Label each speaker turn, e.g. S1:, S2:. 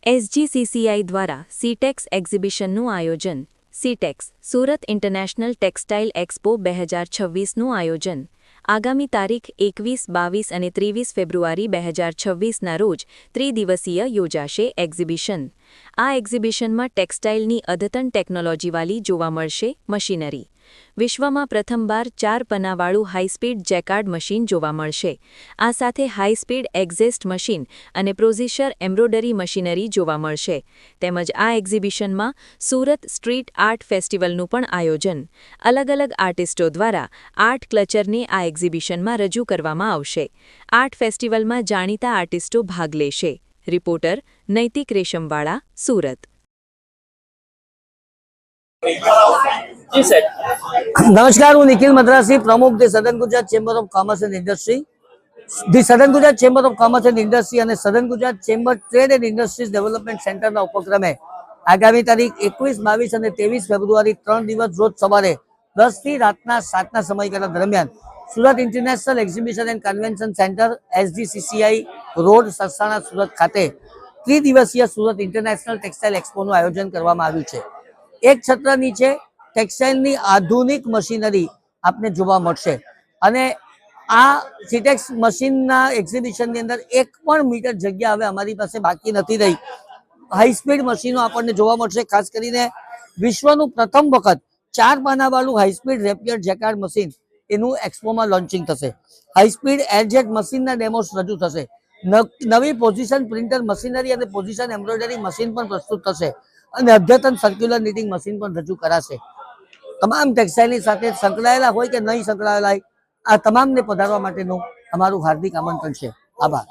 S1: SGCCI દ્વારા સીટેક્સ એક્ઝિબિશનનું આયોજન SITEX Surat international textile expo 2026નું આયોજન આગામી તારીખ 21, 22 અને 23 ફેબ્રુઆરી 2026ના રોજ ત્રિદિવસીય યોજાશે એક્ઝિબિશન। આ એક્ઝિબિશનમાં ટેક્સટાઇલની અદ્યતન ટેકનોલોજીવાળી જોવા મળશે મશીનરી। વિશ્વમાં પ્રથમવાર 4 પનાવાળું હાઈસ્પીડ જેકાર્ડ મશીન જોવા મળશે। આ સાથે હાઈસ્પીડ એક્ઝેસ્ટ મશીન અને પ્રોઝિશર એમ્બ્રોડરી મશીનરી જોવા મળશે। તેમજ આ એક્ઝિબિશનમાં સુરત સ્ટ્રીટ આર્ટ ફેસ્ટિવલનું પણ આયોજન। અલગ અલગ આર્ટિસ્ટો દ્વારા આર્ટ ક્લચરને આ એક્ઝિબિશનમાં રજૂ કરવામાં આવશે। આર્ટ ફેસ્ટિવલમાં જાણીતા આર્ટિસ્ટો ભાગ લેશે। રિપોર્ટર નૈતિક રેશમવાળા, સુરત।
S2: नमस्कार, हूँ निखिल मद्रासी, प्रमुख the southern Gujarat chamber of commerce and industry. The southern Gujarat chamber of commerce and industry और southern Gujarat chamber trade and industries development centre उपक्रमे आगामी तारीख 21, 22 और 23 फेब्रुआरी 3 दिवस रोज सवारे 10 થી રાતના 7ના સમયગાળા દરમિયાન Surat international exhibition and convention centre SGCCI road Sarsana Surat ખાતે ત્રિદિવસીય સુરત ઇન્ટરનેશનલ ટેક્સટાઇલ એક્સપોનું આયોજન કરવામાં આવ્યું છે। એક છત્ર નીચે ટેક્સટાઇલની આધુનિક મશીનરી આપને જોવા મળશે અને આ સીટેક્સ મશીનના એક્ઝિબિશનની અંદર 1 પણ મીટર જગ્યા હવે અમારી પાસે બાકી નથી રહી। હાઈ સ્પીડ મશીનો આપણને જોવા મળશે। ખાસ કરીને વિશ્વનું પ્રથમ વખત 4 પાનાવાળું high speed rapier jacquard machine એનું એક્સપોમાં લોન્ચિંગ થશે। હાઈ સ્પીડ એરજેટ મશીનના ડેમોસ રજૂ થશે। નવી પોઝિશન પ્રિન્ટર મશીનરી અને પોઝિશન એમ્બ્રોઇડરી મશીન પણ પ્રસ્તુત થશે અને અદ્યતન સર્ક્યુલર નીટિંગ મશીન પણ રજૂ કરાશે। તમામ ટેક્સટાઇલની સાથે સંકળાયેલા હોય કે નહીં સંકળાયેલા હોય, આ તમામને પધારવા માટેનું અમારું હાર્દિક આમંત્રણ છે। આભાર।